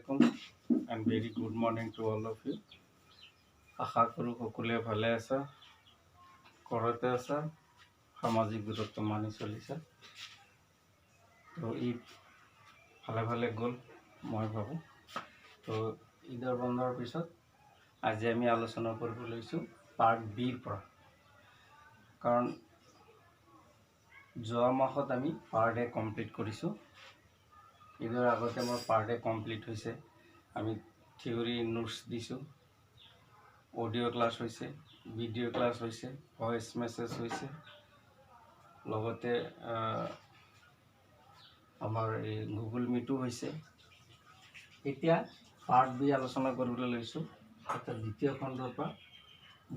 alaikum and very good morning to all of you. আশা কৰোঁ সকলোৱে ভালে আছা, ঘৰতে আছা, সামাজিক দূৰত্ব মানি চলিছা। তো ঈদ ভালে ভালে গ'ল মই ভাবোঁ। তো ঈদৰ বন্ধৰ পিছত আজি আমি আলোচনা কৰিব লৈছোঁ পাৰ্ট বিৰ পৰা, কাৰণ যোৱা মাহত আমি পাৰ্ট এ কমপ্লিট কৰিছোঁ। ঈদৰ আগতে মোৰ পাৰ্ট এ কমপ্লিট হৈছে। আমি থিয়ৰী নোটছ দিছোঁ, অডিঅ' ক্লাছ হৈছে, ভিডিঅ' ক্লাছ হৈছে, ভইচ মেছেজ হৈছে, লগতে আমাৰ এই গুগল মিটো হৈছে। এতিয়া পাৰ্ট বি আলোচনা কৰিবলৈ লৈছোঁ, অৰ্থাৎ দ্বিতীয় খণ্ডৰ পৰা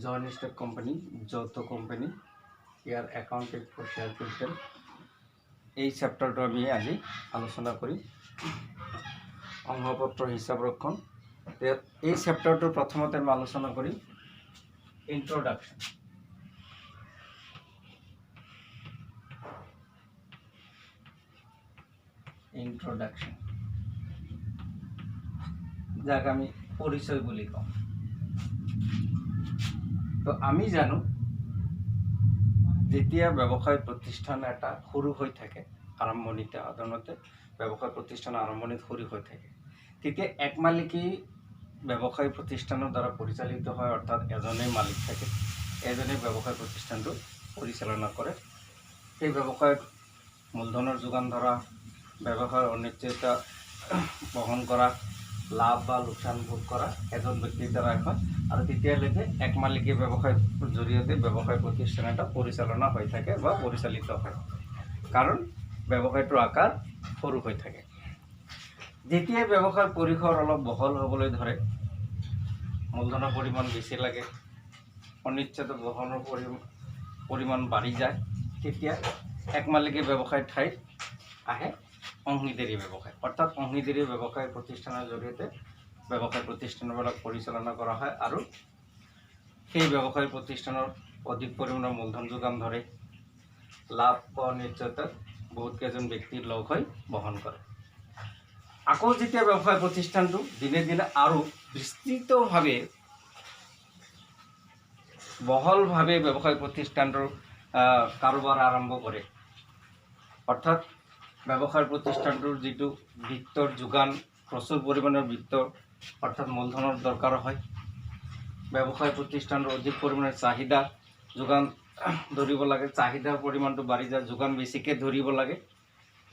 জইণ্ট ষ্টক কোম্পানী, যৌথ কোম্পানী, ইয়াৰ একাউণ্টেড ফৰ শ্বেয়াৰ কেপিটেল, এই চেপ্টাৰটো আমি আজি আলোচনা কৰিম। অংশপত্ৰ হিচাপ ৰক্ষণ, এই চেপ্টাৰটোৰ প্ৰথমতে আমি আলোচনা কৰিম ইন্ট্ৰডাকশ্যন। যাক আমি পৰিচয় বুলি কওঁ। তো আমি জানো যেতিয়া ব্যৱসায় প্ৰতিষ্ঠান এটা সৰু হৈ থাকে, আৰম্ভণিতে সাধাৰণতে ব্যৱসায় প্ৰতিষ্ঠান আৰম্ভণিত সৰু হৈ থাকে, তেতিয়া এক মালিকী ব্যৱসায় প্ৰতিষ্ঠানৰ দ্বাৰা পৰিচালিত হয়, অৰ্থাৎ এজনেই মালিক থাকে, এজনে ব্যৱসায় প্ৰতিষ্ঠানটো পৰিচালনা কৰে। সেই ব্যৱসায়ত মূলধনৰ যোগান ধৰা, ব্যৱসায়ৰ অনিশ্চয়তা বহন কৰা, লাভ বা লোকচান ভোগ কৰা এজন ব্যক্তিৰ দ্বাৰাই হয়, আৰু তেতিয়ালৈকে এক মালিকী ব্যৱসায়ৰ জৰিয়তে ব্যৱসায় প্ৰতিষ্ঠান এটা পৰিচালনা হৈ থাকে বা পৰিচালিত হয়, কাৰণ ব্যৱসায়টোৰ আকাৰ সৰু হৈ থাকে। যেতিয়াই ব্যৱসায়ৰ পৰিসৰ অলপ বহল হ'বলৈ ধৰে, মূলধনৰ পৰিমাণ বেছি লাগে, অনিশ্চিত বহনৰ পৰিমাণ বাঢ়ি যায়, তেতিয়া এক মালিকী ব্যৱসায়ৰ ঠাইত আহে অংশীদাৰী ব্যৱসায়, অৰ্থাৎ অংশীদাৰী ব্যৱসায় প্ৰতিষ্ঠানৰ জৰিয়তে ব্যৱসায় প্ৰতিষ্ঠানবিলাক পৰিচালনা কৰা হয়, আৰু সেই ব্যৱসায় প্ৰতিষ্ঠানৰ অধিক পৰিমাণৰ মূলধন যোগান ধৰে, লাভ বা অনিশ্চয়তা বহুতকেইজন ব্যক্তি লগ হৈ বহন কৰে। আকৌ যেতিয়া ব্যৱসায় প্ৰতিষ্ঠানটো দিনে দিনে আৰু বিস্তৃতভাৱে বহলভাৱে ব্যৱসায় প্ৰতিষ্ঠানটোৰ কাৰোবাৰ আৰম্ভ কৰে, অৰ্থাৎ ব্যৱসায় প্ৰতিষ্ঠানটোৰ যিটো বিত্তৰ যোগান, প্ৰচুৰ পৰিমাণৰ বিত্ত অৰ্থাৎ মূলধনৰ দৰকাৰ হয়, ব্যৱসায় প্ৰতিষ্ঠানৰ অধিক পৰিমাণৰ চাহিদা যোগান ধৰিব লাগে, চাহিদাৰ পৰিমাণটো বাঢ়ি যায়, যোগান বেছিকৈ ধৰিব লাগে।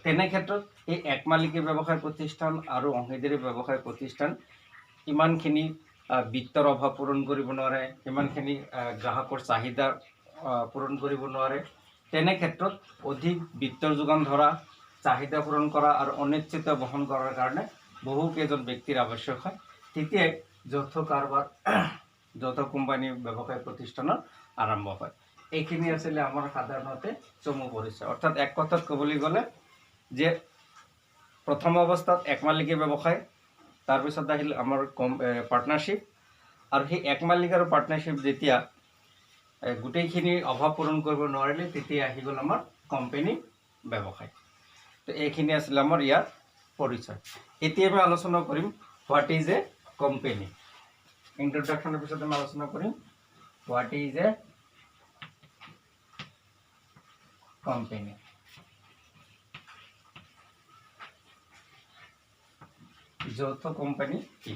তেনে ক্ষেত্ৰত এই এক মালিকী ব্যৱসায় প্ৰতিষ্ঠান আৰু অংশীদাৰী ব্যৱসায় প্ৰতিষ্ঠান ইমানখিনি বিত্তৰ অভাৱ পূৰণ কৰিব নোৱাৰে, ইমানখিনি গ্ৰাহকৰ চাহিদা পূৰণ কৰিব নোৱাৰে। তেনে ক্ষেত্ৰত অধিক বিত্তৰ যোগান ধৰা, চাহিদা পূৰণ কৰা আৰু অনিশ্চিত বহন কৰাৰ কাৰণে বহুকেইজন ব্যক্তিৰ আৱশ্যক হয়। তেতিয়াই যৌথ কাৰবাৰ, যৌথ কোম্পানী ব্যৱসায় প্ৰতিষ্ঠানৰ আৰম্ভ হয়। এইখিনি আছিলে আমাৰ সাধাৰণতে চমু পৰিচয়, অৰ্থাৎ এক কথাত ক'বলৈ গ'লে যে প্ৰথম অৱস্থাত এক মালিকী ব্যৱসায়, তাৰপিছত আহিল আমাৰ পাৰ্টনাৰশ্বিপ, আৰু সেই এক মালিক আৰু পাৰ্টনাৰশ্বিপ যেতিয়া গোটেইখিনি অভাৱ পূৰণ কৰিব নোৱাৰিলে, তেতিয়া আহি গ'ল আমাৰ কোম্পানী ব্যৱসায়। তো এইখিনি আছিলে আমাৰ ইয়াৰ পৰিচয়। এতিয়া আমি আলোচনা কৰিম হোৱাট ইজ এ কোম্পানী। ইন্ট্ৰডাকশ্যনৰ পিছত আমি আলোচনা কৰিম হোৱাট ইজ এ কোম্পানী। যৌথ কোম্পানী কি?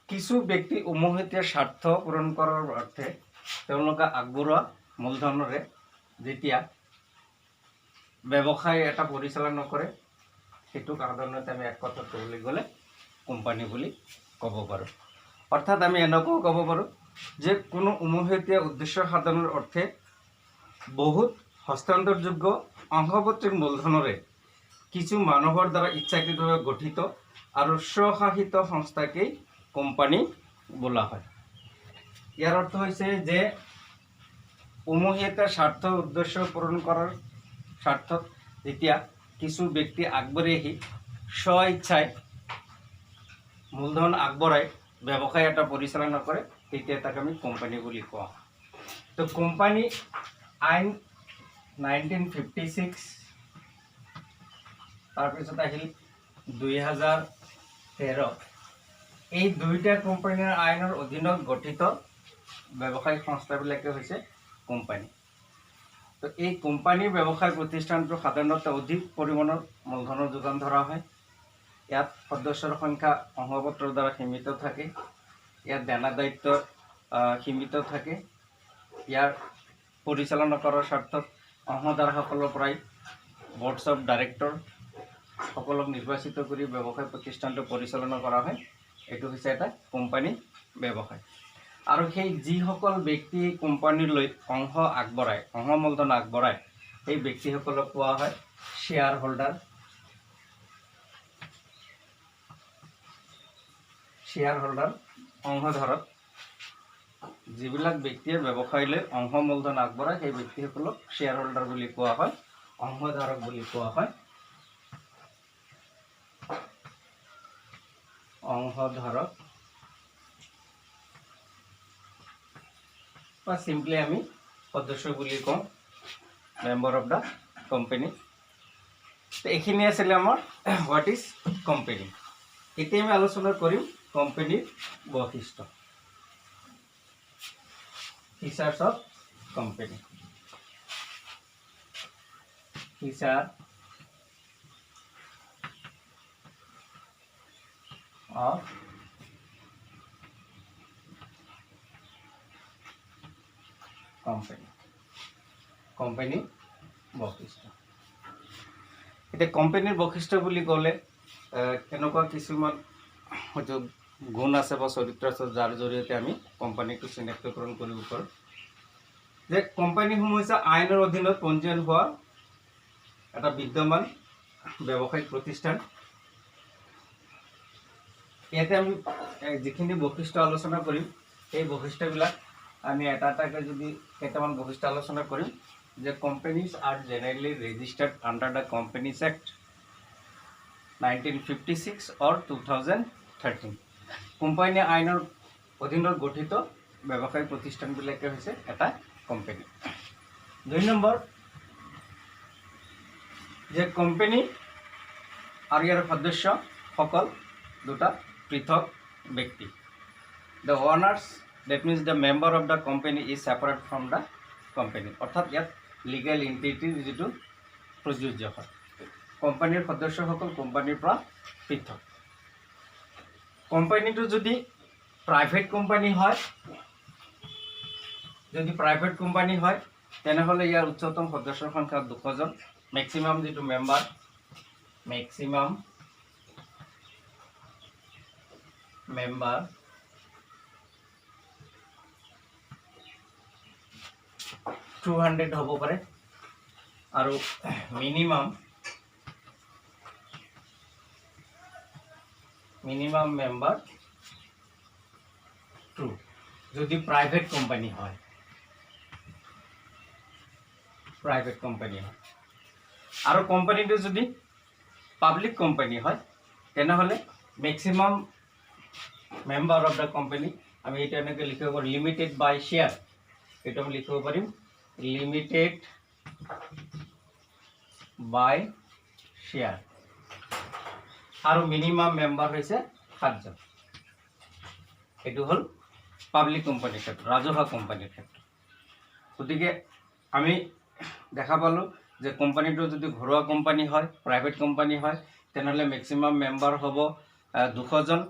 কিছু ব্যক্তি উমৈহতীয়া স্বাৰ্থ পূৰণ কৰাৰ অৰ্থে তেওঁলোকে আগবঢ়োৱা মূলধনৰে যেতিয়া ব্যৱসায় এটা পৰিচালনা কৰে, সেইটোক সাধাৰণতে আমি এক কথাত ক'বলৈ গ'লে কোম্পানী বুলি ক'ব পাৰোঁ। অৰ্থাৎ আমি এনেকুৱাও ক'ব পাৰোঁ যে কোনো উমৈহতীয়া উদ্দেশ্য সাধনৰ অৰ্থে বহুত হস্তান্তৰযোগ্য অংশপত্ৰিক মূলধনৰে কিছু মানুহৰ দ্বাৰা ইচ্ছাকৃতভাৱে গঠিত আৰু স্বশাসিত সংস্থাকেই কোম্পানী বোলা হয়। ইয়াৰ অৰ্থ হৈছে যে উমৈহতীয়া স্বাৰ্থ উদ্দেশ্য পূৰণ কৰাৰ স্বাৰ্থত যেতিয়া কিছু ব্যক্তি আগবাঢ়ি আহি স্ব ইচ্ছাই মূলধন আগবঢ়াই ব্যৱসায় এটা পৰিচালনা কৰে, তেতিয়া তাক আমি কোম্পানী বুলি কোৱা হয়। তো কোম্পানী আইন 1956, তাৰপিছত আহিল 2013 এই দুইটা কোম্পানীৰ আইনৰ অধীনত গঠিত ব্যৱসায়িক সংস্থাবিলাকে হৈছে কোম্পানী। তো এই কোম্পানীৰ ব্যৱসায় প্ৰতিষ্ঠানটো সাধাৰণতে অধিক পৰিমাণৰ মূলধনৰ যোগান ধৰা হয়। ইয়াত সদস্যৰ সংখ্যা অংশপত্ৰৰ দ্বাৰা সীমিত থাকে। ইয়াত দেনা দায়িত্ব সীমিত থাকে। ইয়াৰ পৰিচালনা কৰাৰ স্বাৰ্থত অংশীদাৰসকলৰ পৰাই বৰ্ডছ অফ ডাইৰেক্টৰ সকলক নিৰ্বাচিত কৰি ব্যৱসায় প্ৰতিষ্ঠানটো পৰিচালনা কৰা হয়। এইটো হৈছে এটা কোম্পানী ব্যৱসায়। আৰু সেই যিসকল ব্যক্তি কোম্পানীলৈ অংশ আগবঢ়ায়, অংশ মূলধন আগবঢ়ায়, সেই ব্যক্তিসকলক কোৱা হয় শ্বেয়াৰ হোল্ডাৰ। শ্বেয়াৰ হোল্ডাৰ অংশধাৰক। যিবিলাক ব্যক্তিয়ে ব্যৱসায়লৈ অংশ মূলধন আগবঢ়ায় সেই ব্যক্তিসকলক শ্বেয়াৰ হোল্ডাৰ বুলি কোৱা হয়, অংশধাৰক বুলি কোৱা হয়। অংশধাৰক বা সিম্পলি আমি সদস্য বুলি কওঁ, মেম্বাৰ অফ দ্য কোম্পানী। তো এইখিনি আছিলে আমাৰ হোৱাট ইজ কোম্পানী। এতিয়া আমি আলোচনা কৰিম কোম্পানীৰ বৈশিষ্ট্য, features of company. Feature of company. Company বৈশিষ্ট্য। এতিয়া কোম্পানীৰ বৈশিষ্ট্য বুলি ক'লে এনেকুৱা কিছুমান হয়তো গুণ আছে বা চৰিত্ৰ আছে যাৰ জৰিয়তে আমি কোম্পানীটো চিনাক্তকৰণ কৰিব পাৰোঁ। যে কোম্পানীসমূহ হৈছে আইনৰ অধীনত পঞ্জীয়ন হোৱা এটা বিদ্যমান ব্যৱসায়িক প্ৰতিষ্ঠান। ইয়াতে আমি যিখিনি বৈশিষ্ট্য আলোচনা কৰিম এই বৈশিষ্ট্যবিলাক আমি এটা এটাকৈ যদি কেইটামান বৈশিষ্ট্য আলোচনা কৰিম। যে companies are generally registered under the companies act 1956 or 2013। Company আইনৰ অধীনত গঠিত ব্যৱসায়িক প্ৰতিষ্ঠানবিলাকে হৈছে এটা কোম্পানী। 2 নম্বৰ, যে কোম্পানী আৰু ইয়াৰ সদস্যসকল দুটা পৃথক ব্যক্তি। The owners, that means the member of the company is separate from the company. অৰ্থাৎ ইয়াত লিগেল এণ্টিটিৰ যিটো প্ৰযোজ্য হয়। কোম্পানীৰ সদস্যসকল কোম্পানীৰ পৰা পৃথক। কোম্পানীটো যদি প্ৰাইভেট কোম্পানী হয়, তেনেহ'লে ইয়াৰ উচ্চতম সদস্যৰ সংখ্যা 200 জন। মেক্সিমাম যিটো মেম্বাৰ, মেক্সিমাম মেম্বাৰ 200 হ'ব পাৰে। আৰু মিনিমাম মেম্বাৰ 2 যদি প্ৰাইভেট কোম্পানী হয়। আৰু কোম্পানীটো যদি পাব্লিক কোম্পানী হয় তেনেহ'লে maximum member of the company, আমি এইটো এনেকৈ লিখিব পাৰোঁ লিমিটেড বাই শ্বেয়াৰ। এইটো আমি লিখিব পাৰিম লিমিটেড বাই শ্বেয়াৰ। আৰু মিনিমাম মেম্বাৰ হৈছে 7 জন। এইটো হ'ল পাব্লিক কোম্পানীৰ ক্ষেত্ৰত, ৰাজহুৱা কোম্পানীৰ ক্ষেত্ৰত। গতিকে আমি দেখা পালোঁ যে কোম্পানীটো যদি ঘৰুৱা কোম্পানী হয়, প্ৰাইভেট কোম্পানী হয়, তেনেহ'লে মেক্সিমাম মেম্বাৰ হ'ব 200 জন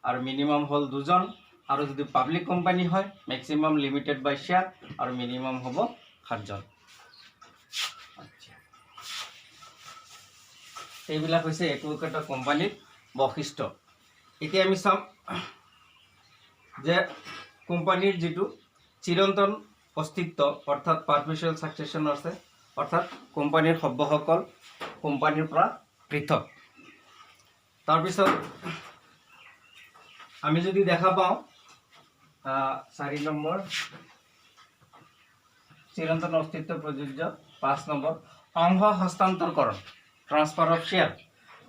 আৰু মিনিমাম হ'ল 2 জন। আৰু যদি পাব্লিক কোম্পানী হয় মেক্সিমাম লিমিটেড বাই শ্বেয়াৰ আৰু মিনিমাম হ'ব 7 জন। এইবিলাক হৈছে একো একোটা কোম্পানীৰ বৈশিষ্ট্য। এতিয়া আমি চাম যে কোম্পানীৰ যিটো চিৰন্তন অস্তিত্ব অৰ্থাৎ পাৰপিচুৱেল ছাকচেছন আছে, অৰ্থাৎ কোম্পানীৰ সভ্যসকল কোম্পানীৰ পৰা পৃথক। তাৰপিছত আমি যদি দেখা পাওঁ 4 নম্বৰ চিৰন্তন অস্তিত্ব প্ৰযোজ্য। 5 নম্বৰ অংশ হস্তান্তৰকৰণ, transfer of share.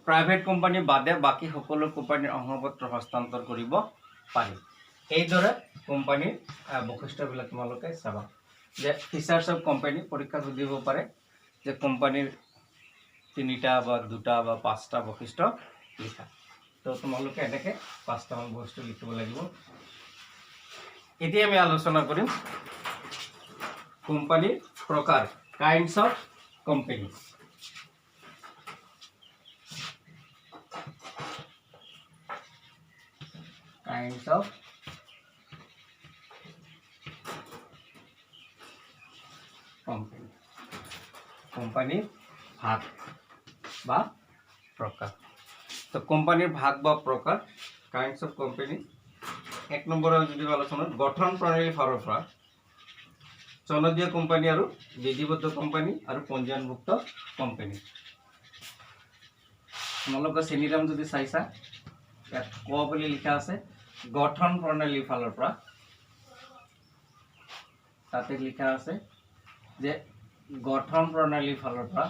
Private company বাদে বাকী সকলো কোম্পানীৰ অংশপত্ৰ হস্তান্তৰ কৰিব পাৰি। এইদৰে কোম্পানীৰ বৈশিষ্ট্যবিলাক তোমালোকে চাবা। যে ফিচাৰ্স অফ কোম্পানী পৰীক্ষাত সুধিব পাৰে যে কোম্পানীৰ 3টা বা 2টা বা 5টা বৈশিষ্ট্য লিখা। তো তোমালোকে এনেকৈ 5টামান বস্তু লিখিব লাগিব। এতিয়া আমি আলোচনা কৰিম কোম্পানীৰ প্ৰকাৰ, kinds of company. Kinds of company, কোম্পানীৰ ভাগ বা প্ৰকাৰ। তো কোম্পানীৰ ভাগ বা প্ৰকাৰ, কাইণ্ডছ অফ কোম্পানী। 1 নম্বৰৰ যদি আলোচনা গঠন প্ৰণালী ফালৰ পৰা চনদীয় কোম্পানী আৰু বিধিবদ্ধ কোম্পানী আৰু পঞ্জীয়নভুক্ত কোম্পানী। তোমালোকৰ শ্ৰেণীৰাম যদি চাইছা, ইয়াত ক বুলি লিখা আছে গঠন প্ৰণালীৰ ফালৰ পৰা। তাতে লিখা আছে যে গঠন প্ৰণালীৰ ফালৰ পৰা,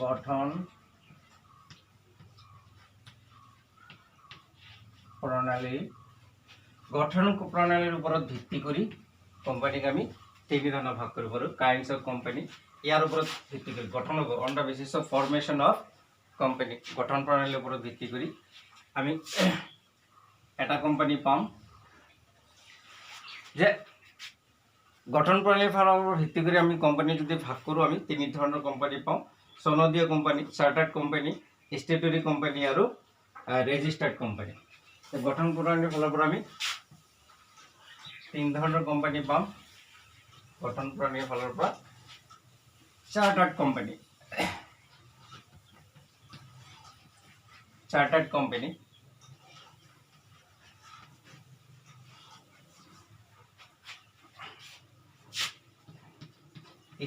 গঠন প্ৰণালীৰ ওপৰত ভিত্তি কৰি কোম্পানীক আমি 3 ধৰণৰ ভাগ কৰিব পাৰোঁ। কাইণ্ডছ অফ কোম্পানী, ইয়াৰ ওপৰত ভিত্তি কৰি গঠন হ'ব, on the basis of formation of company. গঠন প্ৰণালীৰ ওপৰত ভিত্তি কৰি আমি এটা কোম্পানী পাম। যে গঠন প্ৰণালীৰ ফালৰ ওপৰত ভিত্তি কৰি আমি কোম্পানী যদি ভাগ কৰোঁ, আমি 3 ধৰণৰ কোম্পানী পাওঁ। চনদীয় কোম্পানী, চাৰ্টাৰ্ড কোম্পানী, ষ্টেটুটৰী কোম্পানী আৰু ৰেজিষ্টাৰ্ড কোম্পানী। গঠন প্ৰণালীৰ ফালৰ পৰা আমি 3 ধৰণৰ কোম্পানী পাম। গঠন প্ৰণালীৰ ফালৰ পৰা চাৰ্টাৰ্ড কোম্পানী,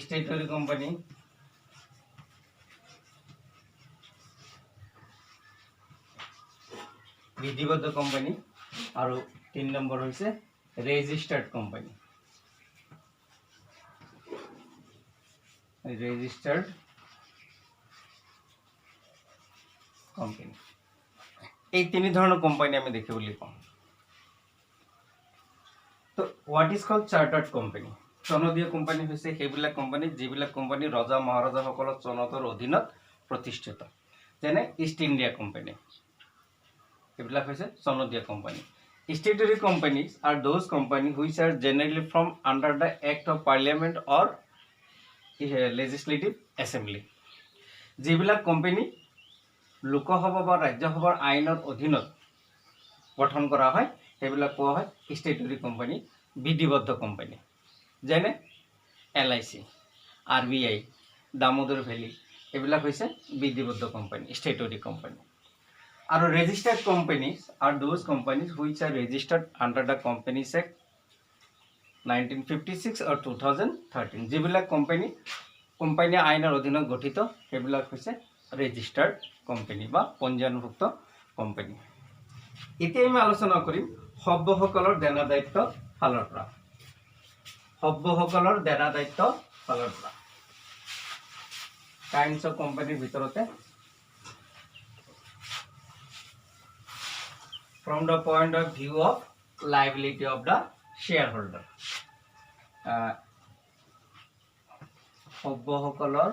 ষ্টেটুটৰী কোম্পানী, বিধিবদ্ধ কোম্পানী আৰু 3 নম্বৰ হৈছে ৰেজিষ্টাৰ্ড কোম্পানী। ৰেজিষ্টাৰ্ড কোম্পানী, এই 3 ধৰণৰ কোম্পানী আমি দেখিবলৈ পাওঁ। তো what is called chartered company? চনদীয় কোম্পানী হৈছে সেইবিলাক কোম্পানী যিবিলাক কোম্পানী ৰজা মহাৰজাসকলৰ চনদৰ অধীনত প্ৰতিষ্ঠিত, যেনে ইষ্ট ইণ্ডিয়া কোম্পানী। এইবিলাক হৈছে চনদীয় company. Statutory companies are those companies which are generally formed under the Act of Parliament or Legislative Assembly. যিবিলাক কোম্পানী লোকসভা বা ৰাজ্যসভাৰ আইনৰ অধীনত গঠন কৰা হয় সেইবিলাক কোৱা হয় ষ্টেটুটৰী কোম্পানী, বিধিবদ্ধ কোম্পানী। যেনে LIC, RBI, দামোদৰ ভেলী, এইবিলাক হৈছে বিধিবদ্ধ কোম্পানী, ষ্টেটুটৰী কোম্পানী। আৰু registered companies are those companies which are registered under the Companies Act 1956 or 2013. যিবিলাক কোম্পানী আইনৰ অধীনত গঠিত সেইবিলাক হৈছে ৰেজিষ্টাৰ্ড কোম্পানী বা পঞ্জীয়নভুক্ত কোম্পানী। এতিয়া আমি আলোচনা কৰিম সভ্যসকলৰ দেনা দায়িত্ব ফালৰ পৰা। সভ্যসকলৰ দেনা দায়িত্ব ফালৰ পৰা কাইণ্ডছ অফ কোম্পানীৰ ভিতৰতে from the point of view of liability of the shareholder. সভ্যসকলৰ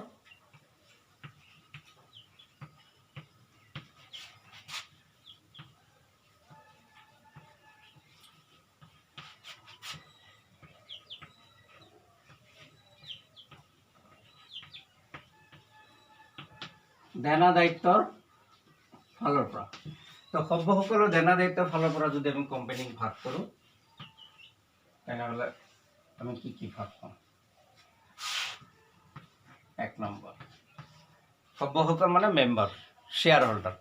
দেনা দায়িত্বৰ ফালৰ পৰা। তো সভ্যসকলৰ দেনা দায়িত্বৰ ফালৰ পৰা যদি আমি কোম্পানীক ভাগ কৰোঁ তেনেহ'লে আমি কি ভাগ পাম? 1 নম্বৰ সভ্যসকল মানে member, share holder.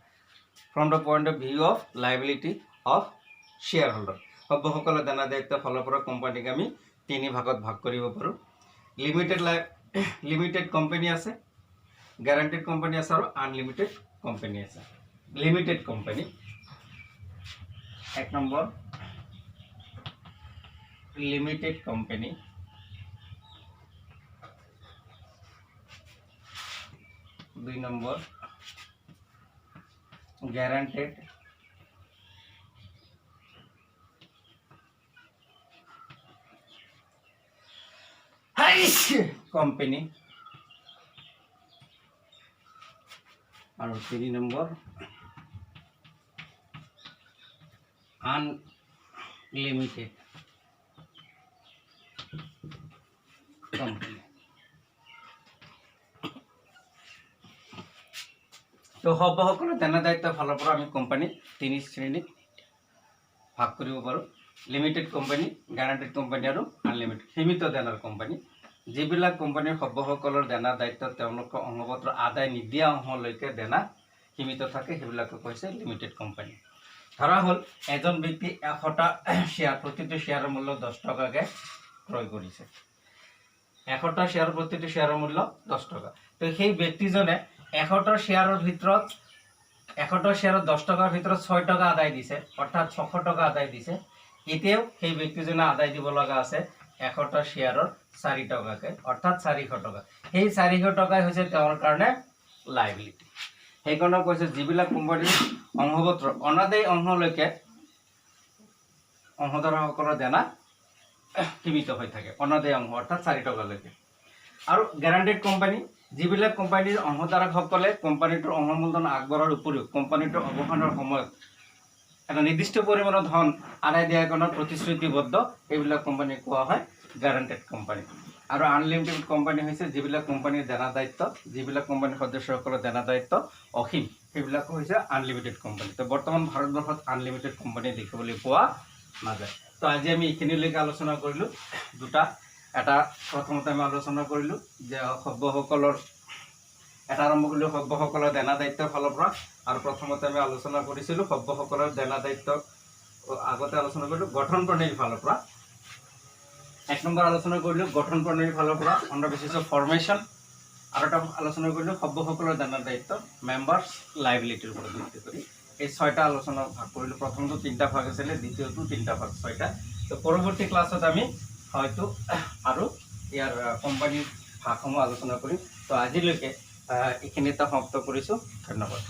From the point of view of liability of share holder, সভ্যসকলৰ দেনা দায়িত্বৰ ফালৰ পৰা কোম্পানীক আমি 3 ভাগত ভাগ কৰিব পাৰোঁ। লিমিটেড কোম্পানী আছে, গ্যাৰাণ্টেড কোম্পানী আছে আৰু আনলিমিটেড কোম্পানী আছে। Limited company 1 number limited company, 2 number guaranteed company, আৰু 3 নম্বৰ আনলিমিটেড কোম্পানী। তো সভ্যসকলৰ দানা দায়িত্বৰ ফালৰ পৰা আমি কোম্পানী 3 শ্ৰেণীত ভাগ কৰিব পাৰোঁ। লিমিটেড কোম্পানী, গ্যাৰাণ্টেড কোম্পানী আৰু আনলিমিটেড সীমিত দানাৰ কোম্পানী। যিবিলাক কোম্পানীৰ সভ্যসকলৰ দানা দায়িত্ব তেওঁলোকৰ অংগপত্ৰ আদায় নিদিয়া অংশলৈকে দানা সীমিত থাকে সেইবিলাকক কৈছে লিমিটেড কোম্পানী। ধৰা হ'ল এজন ব্যক্তি 100টা শ্বেয়াৰ, প্ৰতিটো শ্বেয়াৰৰ মূল্য 10 টকাকৈ ক্ৰয় কৰিছে। 100টা শ্বেয়াৰ, প্ৰতিটো শ্বেয়াৰৰ মূল্য 10 টকা। তো সেই ব্যক্তিজনে 100টা শ্বেয়াৰৰ ভিতৰত 100টা শ্বেয়াৰত 10 টকাৰ ভিতৰত 6 টকা আদায় দিছে, অৰ্থাৎ 600 টকা আদায় দিছে। এতিয়াও সেই ব্যক্তিজনে আদায় দিব লগা আছে 100টা শ্বেয়াৰৰ 4 টকাকৈ, অৰ্থাৎ 400 টকা। সেই 400 টকাই হৈছে তেওঁৰ কাৰণে লাইবিলিটি। সেইকাৰণে কৈছে যিবিলাক কোম্পানীৰ অংশপত্ৰ অনাদায়ী অংশলৈকে অংশধাৰকসকলৰ দানা সীমিত হৈ থাকে, অনাদায়ী অংশ অৰ্থাৎ 4 টকালৈকে। আৰু গ্যাৰাণ্টেড কোম্পানী, যিবিলাক কোম্পানীৰ অংশধাৰকসকলে কোম্পানীটোৰ অংশমূলধন আগবঢ়াৰ উপৰিও কোম্পানীটোৰ অৱসানৰ সময়ত এটা নিৰ্দিষ্ট পৰিমাণৰ ধন আদায় দিয়াৰ কাৰণে প্ৰতিশ্ৰুতিবদ্ধ, এইবিলাক কোম্পানীক কোৱা হয় গ্যাৰাণ্টেড কোম্পানী। আৰু আনলিমিটেড কোম্পানী হৈছে যিবিলাক কোম্পানীৰ দানা দায়িত্ব, যিবিলাক কোম্পানীৰ সদস্যসকলৰ দানা দায়িত্ব অসীম, সেইবিলাক হৈছে আনলিমিটেড কোম্পানী। তো বৰ্তমান ভাৰতবৰ্ষত আনলিমিটেড কোম্পানী দেখিবলৈ পোৱা নাযায়। তো আজি আমি এইখিনিলৈকে আলোচনা কৰিলোঁ দুটা। এটা প্ৰথমতে আমি আলোচনা কৰিলোঁ যে সভ্যসকলৰ এটা আৰম্ভ কৰিলোঁ সভ্যসকলৰ দানা দায়িত্বৰ ফালৰ পৰা। আৰু প্ৰথমতে আমি আলোচনা কৰিছিলোঁ সভ্যসকলৰ দানা দায়িত্ব, আগতে আলোচনা কৰিলোঁ গঠন প্ৰণালীৰ ফালৰ পৰা। 1 নম্বৰ আলোচনা কৰিলোঁ গঠন প্ৰণালীৰ ফালৰ পৰা on the basis of formation. আৰু এটা আলোচনা কৰিলোঁ সভ্যসকলৰ দানা দায়িত্ব মেম্বাৰ্ছ লাইবিলিটিৰ ওপৰত ভিত্তি কৰি। এই 6টা আলোচনা ভাগ কৰিলোঁ। প্ৰথমটো 3টা ভাগ আছিলে, দ্বিতীয়টো 3টা ভাগ, 6টা। তো পৰৱৰ্তী ক্লাছত আমি হয়তো আৰু ইয়াৰ কোম্পানীৰ ভাগসমূহ আলোচনা কৰিম। তো আজিলৈকে এইখিনিতে সমাপ্ত কৰিছোঁ। ধন্যবাদ।